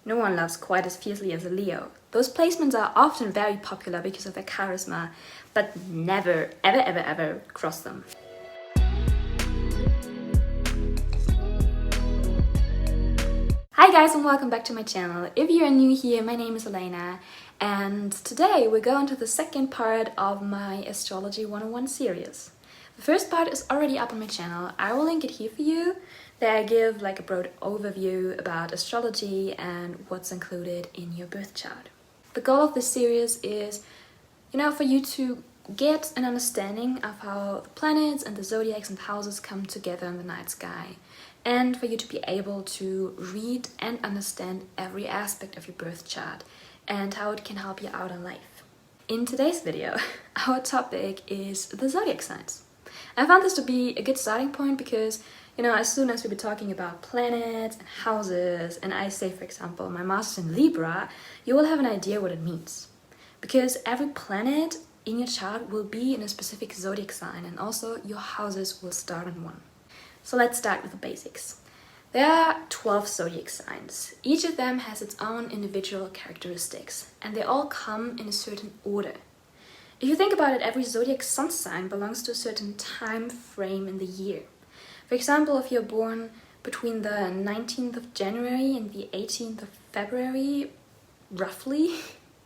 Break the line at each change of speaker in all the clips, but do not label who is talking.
No one loves quite as fiercely as a Leo. Those placements are often very popular because of their charisma, but never, ever, ever, ever cross them. Hi guys, and welcome back to my channel. If you're new here, my name is Alena, and today we're going to the second part of my Astrology 101 series. The first part is already up on my channel. I will link it here for you. There I give like a broad overview about astrology and what's included in your birth chart. The goal of this series is, for you to get an understanding of how the planets and the zodiacs and houses come together in the night sky, and for you to be able to read and understand every aspect of your birth chart and how it can help you out in life. In today's video, our topic is the zodiac signs. I found this to be a good starting point because, as soon as we be talking about planets and houses, and I say, for example, my Mars is in Libra, you will have an idea what it means. Because every planet in your chart will be in a specific zodiac sign, and also your houses will start in one. So let's start with the basics. There are 12 zodiac signs. Each of them has its own individual characteristics, and they all come in a certain order. If you think about it, every zodiac sun sign belongs to a certain time frame in the year. For example, if you're born between the 19th of January and the 18th of February, roughly,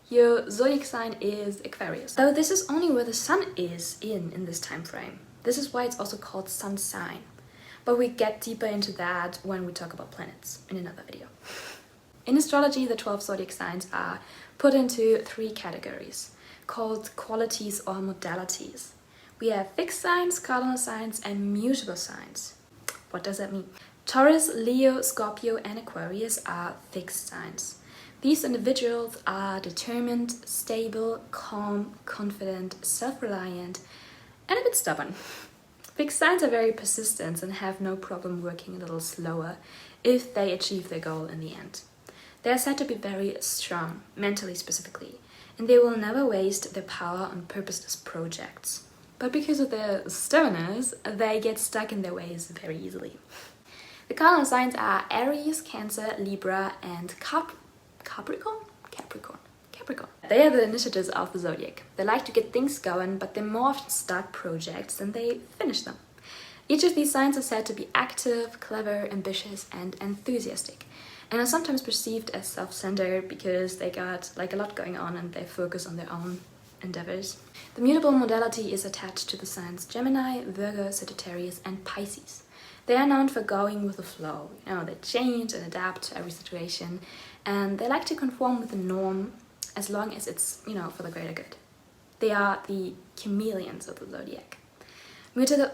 your zodiac sign is Aquarius. Though this is only where the sun is in this time frame. This is why it's also called sun sign. But we get deeper into that when we talk about planets in another video. In astrology, the 12 zodiac signs are put into 3 categories, called qualities or modalities. We have fixed signs, cardinal signs, and mutable signs. What does that mean? Taurus, Leo, Scorpio, and Aquarius are fixed signs. These individuals are determined, stable, calm, confident, self-reliant, and a bit stubborn. Fixed signs are very persistent and have no problem working a little slower if they achieve their goal in the end. They are said to be very strong, mentally specifically, and they will never waste their power on purposeless projects. But because of their stubbornness, they get stuck in their ways very easily. The cardinal signs are Aries, Cancer, Libra, and Capricorn. They are the initiatives of the zodiac. They like to get things going, but they more often start projects than they finish them. Each of these signs are said to be active, clever, ambitious, and enthusiastic, and are sometimes perceived as self-centered because they got a lot going on and they focus on their own endeavors. The mutable modality is attached to the signs Gemini, Virgo, Sagittarius, and Pisces. They are known for going with the flow. They change and adapt to every situation, and they like to conform with the norm as long as it's, for the greater good. They are the chameleons of the zodiac.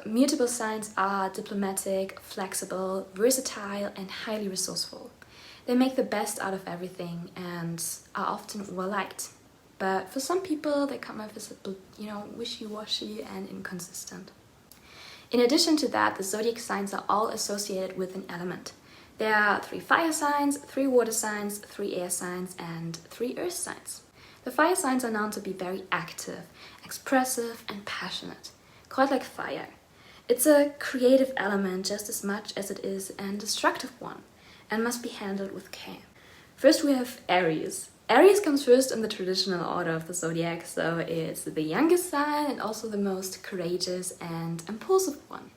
Mutable signs are diplomatic, flexible, versatile, and highly resourceful. They make the best out of everything and are often well-liked. But for some people, they come off as a bit, wishy-washy and inconsistent. In addition to that, the zodiac signs are all associated with an element. There are 3 fire signs, 3 water signs, 3 air signs, and 3 earth signs. The fire signs are known to be very active, expressive, and passionate, quite like fire. It's a creative element just as much as it is a destructive one, and must be handled with care. First we have Aries. Aries comes first in the traditional order of the zodiac, so it's the youngest sign and also the most courageous and impulsive one.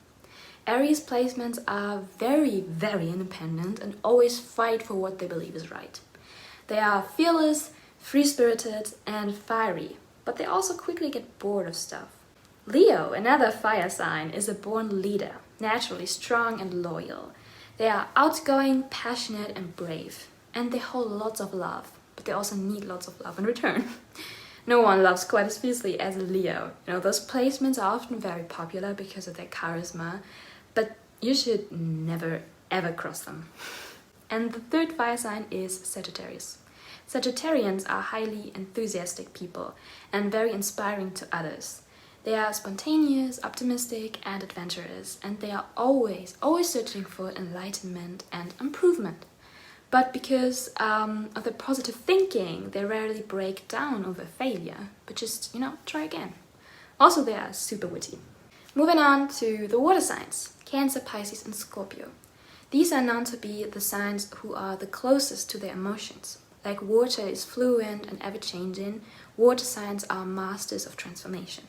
Aries placements are very, very independent and always fight for what they believe is right. They are fearless, free-spirited, and fiery, but they also quickly get bored of stuff. Leo, another fire sign, is a born leader, naturally strong and loyal. They are outgoing, passionate, and brave, and they hold lots of love, but they also need lots of love in return. No one loves quite as fiercely as a Leo. Those placements are often very popular because of their charisma, but you should never ever cross them. And the third fire sign is Sagittarius. Sagittarians are highly enthusiastic people and very inspiring to others. They are spontaneous, optimistic, and adventurous, and they are always searching for enlightenment and improvement. But because of their positive thinking, they rarely break down over failure, but just, try again. Also, they are super witty. Moving on to the water signs, Cancer, Pisces, and Scorpio. These are known to be the signs who are the closest to their emotions. Like water is fluent and ever-changing, water signs are masters of transformation.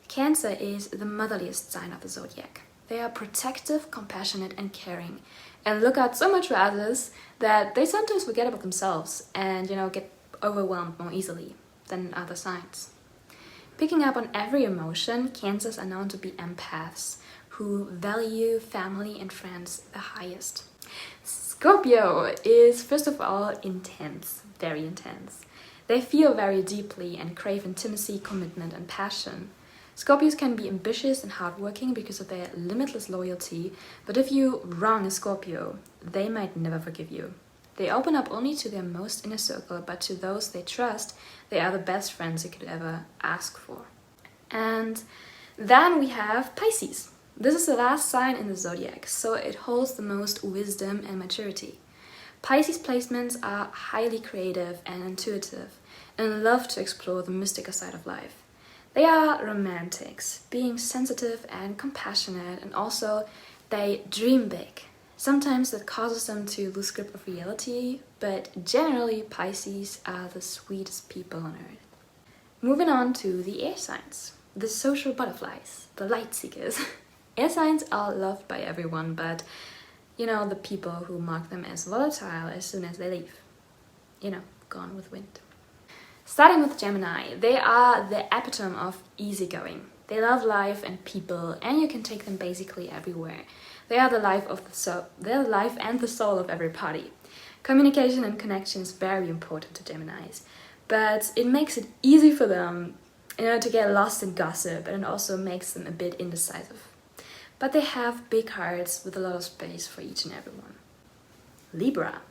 Cancer is the motherliest sign of the zodiac. They are protective, compassionate and caring, and look out so much for others that they sometimes forget about themselves and, get overwhelmed more easily than other signs. Picking up on every emotion, Cancers are known to be empaths who value family and friends the highest. Scorpio is, first of all, intense, very intense. They feel very deeply and crave intimacy, commitment and passion. Scorpios can be ambitious and hardworking because of their limitless loyalty, but if you wrong a Scorpio, they might never forgive you. They open up only to their most inner circle, but to those they trust, they are the best friends you could ever ask for. And then we have Pisces. This is the last sign in the zodiac, so it holds the most wisdom and maturity. Pisces placements are highly creative and intuitive and love to explore the mystical side of life. They are romantics, being sensitive and compassionate, and also they dream big. Sometimes that causes them to lose grip of reality, but generally Pisces are the sweetest people on earth. Moving on to the air signs, the social butterflies, the light seekers. Air signs are loved by everyone, but the people who mark them as volatile as soon as they leave. Gone with wind. Starting with Gemini, they are the epitome of easygoing. They love life and people, and you can take them basically everywhere. They are the life and the soul of every party. Communication and connection is very important to Geminis, but it makes it easy for them, to get lost in gossip, and it also makes them a bit indecisive. But they have big hearts with a lot of space for each and everyone. Libra.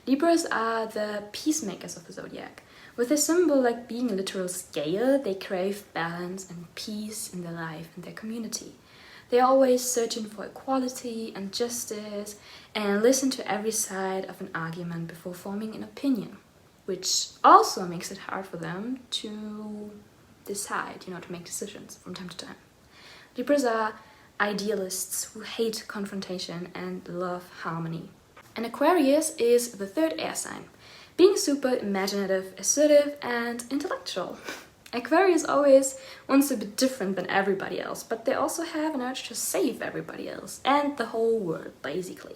Libras are the peacemakers of the zodiac. With a symbol like being a literal scale, they crave balance and peace in their life and their community. They are always searching for equality and justice and listen to every side of an argument before forming an opinion, which also makes it hard for them to decide, to make decisions from time to time. Libras are idealists who hate confrontation and love harmony. And Aquarius is the third air sign, being super imaginative, assertive and intellectual. Aquarius always wants to be different than everybody else, but they also have an urge to save everybody else and the whole world, basically.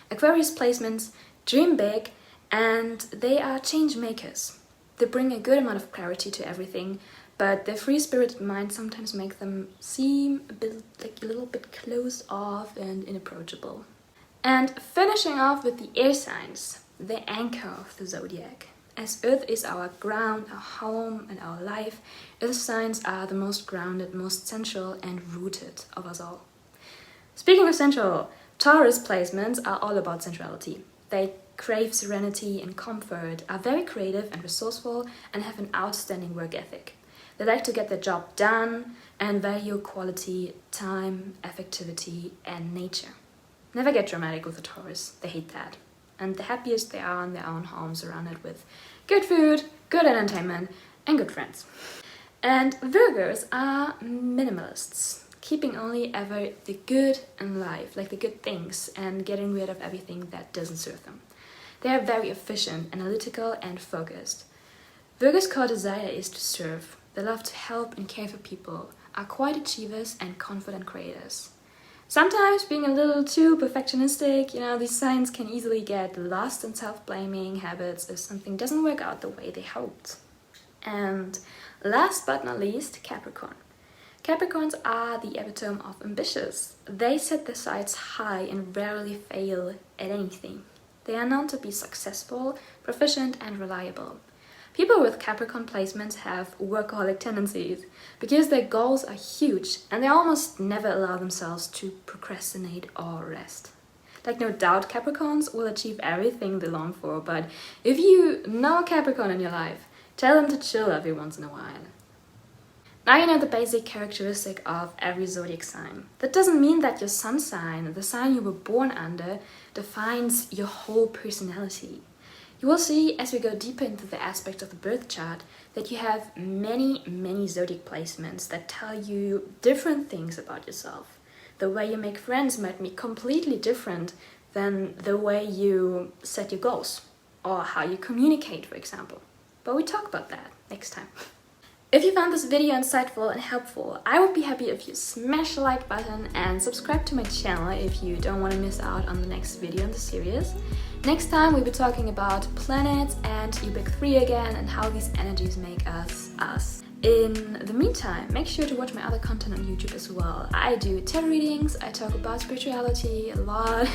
Aquarius placements dream big and they are change makers. They bring a good amount of clarity to everything, but their free-spirited mind sometimes make them seem a little bit closed off and inapproachable. And finishing off with the air signs, the anchor of the zodiac. As Earth is our ground, our home and our life, Earth signs are the most grounded, most central and rooted of us all. Speaking of central, Taurus placements are all about centrality. They crave serenity and comfort, are very creative and resourceful and have an outstanding work ethic. They like to get their job done and value quality, time, effectivity and nature. Never get dramatic with a Taurus, they hate that. And the happiest they are in their own home, surrounded with good food, good entertainment, and good friends. And Virgos are minimalists, keeping only ever the good in life, like the good things, and getting rid of everything that doesn't serve them. They are very efficient, analytical, and focused. Virgos' core desire is to serve. They love to help and care for people, are quite achievers and confident creators. Sometimes being a little too perfectionistic, these signs can easily get lost in self-blaming habits if something doesn't work out the way they hoped. And last but not least, Capricorn. Capricorns are the epitome of ambitious. They set their sights high and rarely fail at anything. They are known to be successful, proficient and reliable. People with Capricorn placements have workaholic tendencies because their goals are huge and they almost never allow themselves to procrastinate or rest. No doubt Capricorns will achieve everything they long for, but if you know Capricorn in your life, tell them to chill every once in a while. Now you know the basic characteristic of every zodiac sign. That doesn't mean that your sun sign, the sign you were born under, defines your whole personality. You will see as we go deeper into the aspects of the birth chart that you have many zodiac placements that tell you different things about yourself. The way you make friends might be completely different than the way you set your goals or how you communicate, for example. But we talk about that next time. If you found this video insightful and helpful, I would be happy if you smash the like button and subscribe to my channel if you don't want to miss out on the next video in the series. Next time we'll be talking about planets and Ubik 3 again and how these energies make us us. In the meantime, make sure to watch my other content on YouTube as well. I do tarot readings, I talk about spirituality a lot,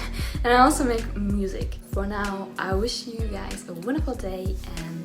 and I also make music. For now, I wish you guys a wonderful day and